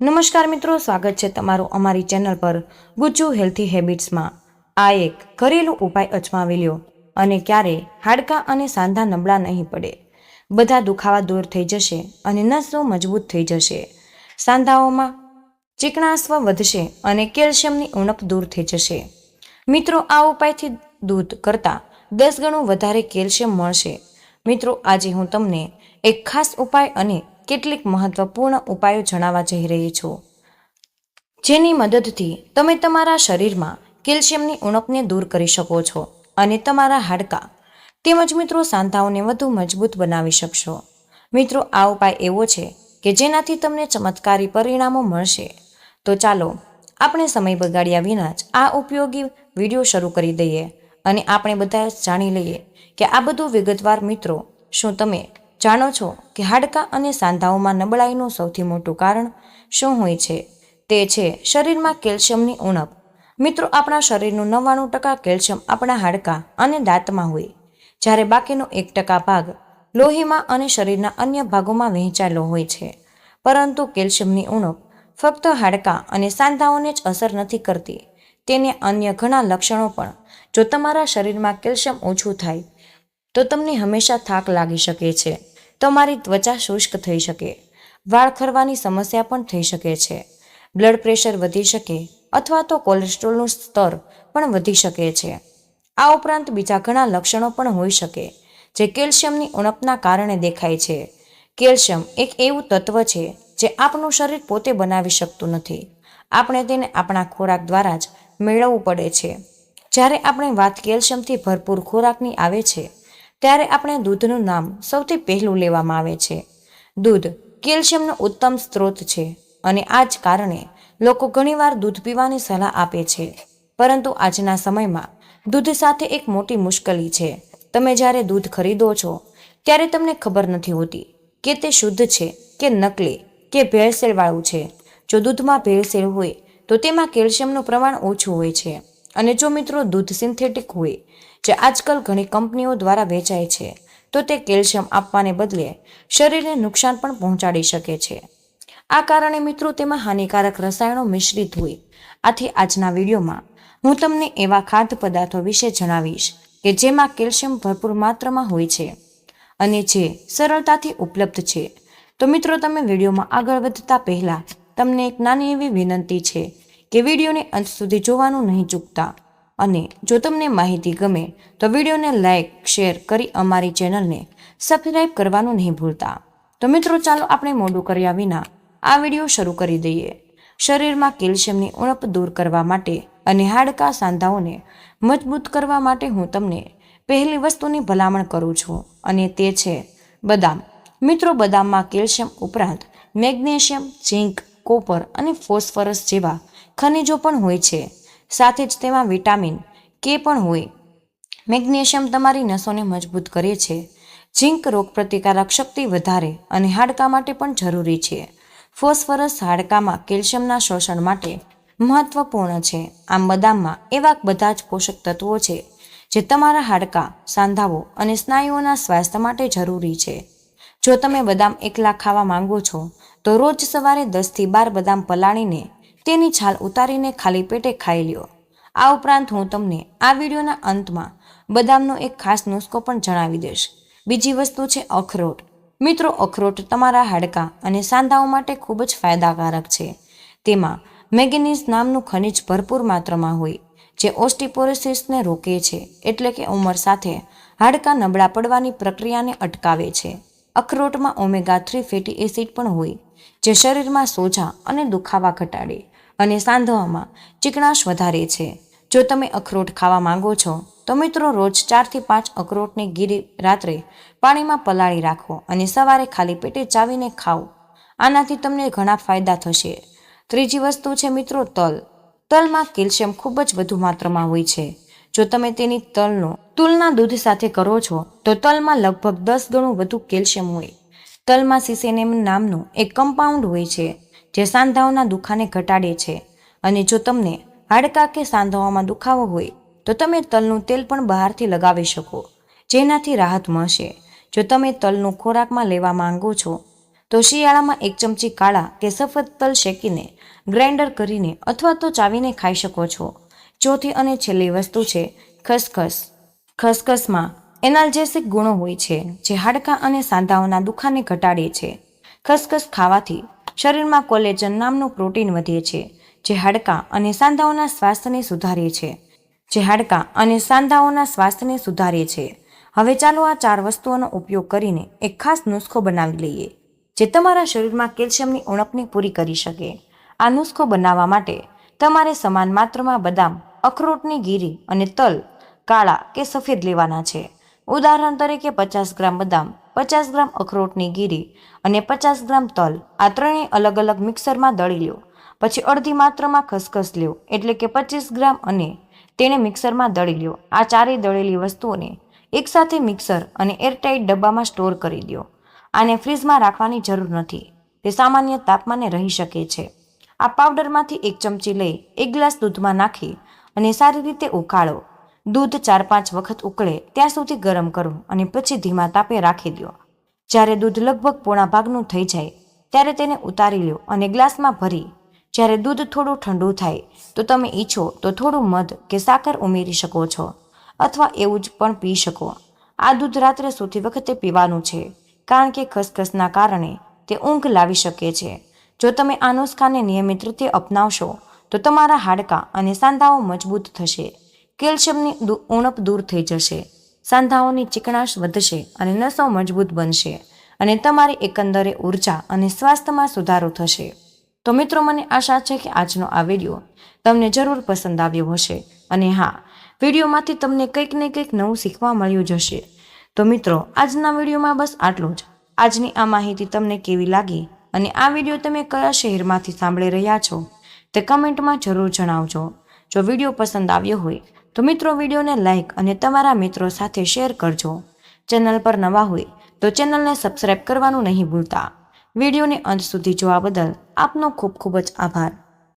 નમસ્કાર મિત્રો, સ્વાગત છે તમારું અમારી ચેનલ પર ગુજ્જુ હેલ્થી હેબિટ્સમાં। આ એક ઘરેલું ઉપાય અજમાવી લ્યો અને ક્યારેય હાડકાં અને સાંધા નબળા નહીં પડે। બધા દુખાવા દૂર થઈ જશે અને નસો મજબૂત થઈ જશે। સાંધાઓમાં ચીકણાસ્વ વધશે અને કેલ્શિયમની ઉણપ દૂર થઈ જશે। મિત્રો, આ ઉપાયથી દૂધ કરતાં 10 ગણું વધારે કેલ્શિયમ મળશે। મિત્રો, આજે હું તમને એક ખાસ ઉપાય અને કેટલીક મહત્વપૂર્ણ ઉપાયો જણાવવા જઈ રહી છું, જેની મદદથી તમે તમારા શરીરમાં કેલ્શિયમની ઉણપને દૂર કરી શકો છો અને તમારા હાડકાં તેમજ મિત્રો સાંધાઓને વધુ મજબૂત બનાવી શકશો। મિત્રો, આ ઉપાય એવો છે કે જેનાથી તમને ચમત્કારી પરિણામો મળશે। તો ચાલો આપણે સમય બગાડ્યા વિના જ આ ઉપયોગી વિડીયો શરૂ કરી દઈએ અને આપણે બધા જાણી લઈએ કે આ બધું વિગતવાર। મિત્રો, શું તમે જાણો છો કે હાડકાં અને સાંધાઓમાં નબળાઈનું સૌથી મોટું કારણ શું હોય છે? તે છે શરીરમાં કેલ્શિયમની ઉણપ। મિત્રો, આપણા શરીરનું 99% કેલ્શિયમ આપણા હાડકાં અને દાંતમાં હોય, જ્યારે બાકીનો 1% ભાગ લોહીમાં અને શરીરના અન્ય ભાગોમાં વહેંચાયેલો હોય છે। પરંતુ કેલ્શિયમની ઉણપ ફક્ત હાડકાં અને સાંધાઓને જ અસર નથી કરતી, તેને અન્ય ઘણા લક્ષણો પણ। જો તમારા શરીરમાં કેલ્શિયમ ઓછું થાય તો તમને હંમેશા થાક લાગી શકે છે, તમારી ત્વચા શુષ્ક થઈ શકે, વાળ ખરવાની સમસ્યા પણ થઈ શકે છે, બ્લડ પ્રેશર વધી શકે અથવા તો કોલેસ્ટ્રોલનું સ્તર પણ વધી શકે છે। આ ઉપરાંત બીજા ઘણા લક્ષણો પણ હોઈ શકે જે કેલ્શિયમની ઉણપના કારણે દેખાય છે। કેલ્શિયમ એક એવું તત્વ છે જે આપણું શરીર પોતે બનાવી શકતું નથી, આપણે તેને આપણા ખોરાક દ્વારા જ મેળવવું પડે છે। જ્યારે આપણે વાત કેલ્શિયમથી ભરપૂર ખોરાકની આવે છે ત્યારે આપણે દૂધનું નામ સૌથી પહેલું લેવામાં આવે છે। દૂધ કેલ્શિયમનો ઉત્તમ સ્ત્રોત છે અને આ જ કારણે લોકો ઘણીવાર દૂધ પીવાની સલાહ આપે છે। પરંતુ આજના સમયમાં દૂધ સાથે એક મોટી મુશ્કેલી છે। તમે જ્યારે દૂધ ખરીદો છો ત્યારે તમને ખબર નથી હોતી કે તે શુદ્ધ છે કે નકલી કે ભેળસેળવાળું છે। જો દૂધમાં ભેળસેળ હોય તો તેમાં કેલ્શિયમનું પ્રમાણ ઓછું હોય છે, અને જો મિત્રો દૂધ સિન્થેટિક હોય, જે આજકાલ ઘણી કંપનીઓ દ્વારા વેચાય છે, તો તે કેલ્શિયમ આપવાને બદલે શરીરને નુકસાન પણ પહોંચાડી શકે છે। આ કારણે મિત્રો તેમાં હાનિકારક રસાયણો મિશ્રિત હોય। આથી આજના વિડીયોમાં હું તમને એવા ખાદ્ય પદાર્થો વિશે જણાવીશ કે જેમાં કેલ્શિયમ ભરપૂર માત્રામાં હોય છે અને જે સરળતાથી ઉપલબ્ધ છે। તો મિત્રો, તમે વિડીયોમાં આગળ વધતા પહેલા તમને એક નાની એવી વિનંતી છે કે વિડીયોને અંત સુધી જોવાનું નહીં ચૂકતા, અને જો તમને માહિતી ગમે તો વિડીયોને લાઇક શેર કરી અમારી ચેનલને સબસ્ક્રાઈબ કરવાનું નહીં ભૂલતા। તો મિત્રો, ચાલો આપણે મોડું કર્યા વિના આ વિડીયો શરૂ કરી દઈએ। શરીરમાં કેલ્શિયમની ઉણપ દૂર કરવા માટે અને હાડકાં સાંધાઓને મજબૂત કરવા માટે હું તમને પહેલી વસ્તુની ભલામણ કરું છું, અને તે છે બદામ। મિત્રો, બદામમાં કેલ્શિયમ ઉપરાંત મેગ્નેશિયમ, ઝીંક, કોપર અને ફોસ્ફરસ જેવા ખનિજો પણ હોય છે। સાથે જ તેમાં વિટામિન કે પણ હોય। મેગ્નેશિયમ તમારી નસોને મજબૂત કરે છે, ઝીંક રોગપ્રતિકારક શક્તિ વધારે અને હાડકાં માટે પણ જરૂરી છે, ફોસ્ફરસ હાડકાંમાં કેલ્શિયમના શોષણ માટે મહત્વપૂર્ણ છે। આમ બદામમાં એવા બધા જ પોષક તત્વો છે જે તમારા હાડકાં, સાંધાઓ અને સ્નાયુઓના સ્વાસ્થ્ય માટે જરૂરી છે। જો તમે બદામ એકલા ખાવા માંગો છો તો રોજ સવારે 10 થી 12 બદામ પલાળીને તેની છાલ ઉતારીને ખાલી પેટે ખાઈ લ્યો। આ ઉપરાંત હું તમને આ વિડીયોના અંતમાં બદામનો એક ખાસ નુસ્ખો પણ જણાવી દઈશ। બીજી વસ્તુ છે અખરોટ। મિત્રો, અખરોટ તમારા હાડકાં અને સાંધાઓ માટે ખૂબ જ ફાયદાકારક છે। તેમાં મેંગેનીઝ નામનું ખનિજ ભરપૂર માત્રામાં હોય, જે ઓસ્ટીપોરોસિસને રોકે છે, એટલે કે ઉંમર સાથે હાડકાં નબળા પડવાની પ્રક્રિયાને અટકાવે છે। અખરોટમાં ઓમેગા-3 ફેટી એસિડ પણ હોય, જે શરીરમાં સોજા અને દુખાવા ઘટાડે અને સાંધાઓમાં ચીકણાશ વધારે છે। જો તમે અખરોટ ખાવા માંગો છો તો મિત્રો રોજ 4 થી 5 અખરોટને ગીરી રાત્રે પાણીમાં પલાળી રાખો અને સવારે ખાલી પેટે ચાવીને ખાઓ। આનાથી તમને ઘણા ફાયદા થશે। ત્રીજી વસ્તુ છે મિત્રો તલ। તલમાં કેલ્શિયમ ખૂબ જ વધુ માત્રામાં હોય છે। જો તમે તેની તુલના દૂધ સાથે કરો છો તો તલમાં લગભગ 10 ગણું વધુ કેલ્શિયમ હોય। તલમાં સિસેનેમ નામનું એક કમ્પાઉન્ડ હોય છે જે સાંધાઓના દુખાને ઘટાડે છે, અને જો તમને હાડકાં કે સાંધાઓમાં દુખાવો હોય તો તમે તલનું તેલ પણ બહારથી લગાવી શકો, જેનાથી રાહત મળશે। જો તમે તલનું ખોરાકમાં લેવા માંગો છો તો શિયાળામાં 1 ચમચી કાળા કે સફેદ તલ શેકીને ગ્રાઇન્ડર કરીને અથવા તો ચાવીને ખાઈ શકો છો. ચોથી અને છેલ્લી વસ્તુ છે ખસખસ. ખસખસમાં એનાલ્જેસિક ગુણો હોય છે જે હાડકાં અને સાંધાઓના દુખાને ઘટાડે છે. ખસખસ ખાવાથી શરીરમાં કોલેજન નામનું પ્રોટીન વધે છે જે હાડકાં અને સાંધાઓના સ્વાસ્થ્યને સુધારે છે. હવે ચાલો આ 4 વસ્તુઓનો ઉપયોગ કરીને એક ખાસ નુસ્ખો બનાવી લઈએ જે તમારા શરીરમાં કેલ્શિયમની ઉણપને પૂરી કરી શકે. આ નુસ્ખો બનાવવા માટે તમારે સમાન માત્રામાં બદામ, અખરોટની ગીરી અને તલ કાળા કે સફેદ લેવાના છે. ઉદાહરણ તરીકે 50 ગ્રામ બદામ, 50 ગ્રામ અખરોટની ગીરી અને 50 ગ્રામ તલ આ ત્રણેય અલગ અલગ મિક્સરમાં દળી લો. પછી અડધી માત્રામાં ખસખસ લો એટલે કે 25 ગ્રામ અને તેને મિક્સરમાં દળી લો. આ ચારેય દળેલી વસ્તુઓને એકસાથે મિક્સર અને એરટાઇટ ડબ્બામાં સ્ટોર કરી દો. આને ફ્રીજમાં રાખવાની જરૂર નથી, તે સામાન્ય તાપમાને રહી શકે છે. આ પાવડરમાંથી 1 ચમચી લઈ 1 ગ્લાસ દૂધમાં નાખી અને સારી રીતે ઉકાળો. દૂધ 4-5 વખત ઉકળે ત્યાં સુધી ગરમ કરો અને પછી ધીમા તાપે રાખી દો. જ્યારે દૂધ લગભગ પોણા ભાગનું થઈ જાય ત્યારે તેને ઉતારી લો અને ગ્લાસમાં ભરી. જ્યારે દૂધ થોડું ઠંડુ થાય તો તમે ઈચ્છો તો થોડું મધ કે સાકર ઉમેરી શકો છો અથવા એવું જ પણ પી શકો. આ દૂધ રાત્રે સૂતી વખતે પીવાનું છે કારણ કે ખસખસના કારણે તે ઊંઘ લાવી શકે છે. જો તમે આ નુસ્ખાને નિયમિત રીતે અપનાવશો તો તમારા હાડકાં અને સાંધાઓ મજબૂત થશે, કેલ્શિયમની ઉણપ દૂર થઈ જશે, સાંધાઓની ચીકણાશ વધશે અને નસો મજબૂત બનશે અને તમારી એકંદરે ઉર્જા અને સ્વાસ્થ્યમાં સુધારો થશે. તો મિત્રો, મને આશા છે કે આજનો આ વિડીયો તમને જરૂર પસંદ આવ્યો હશે અને હા, વિડીયોમાંથી તમને કંઈક ને કંઈક નવું શીખવા મળ્યું જ હશે. તો મિત્રો, આજના વિડીયોમાં બસ આટલું જ. આજની આ માહિતી તમને કેવી લાગી અને આ વિડીયો તમે કયા શહેરમાંથી સાંભળી રહ્યા છો તે કમેન્ટમાં જરૂર જણાવજો. જો વિડીયો પસંદ આવ્યો હોય તો મિત્રો વિડીયોને લાઇક અને તમારા મિત્રો સાથે શેર કરજો. ચેનલ પર નવા હોય તો ચેનલને સબસ્ક્રાઇબ કરવાનું નહીં ભૂલતા. વિડીયોને અંત સુધી જોવા બદલ આપનો ખૂબ ખૂબ જ આભાર.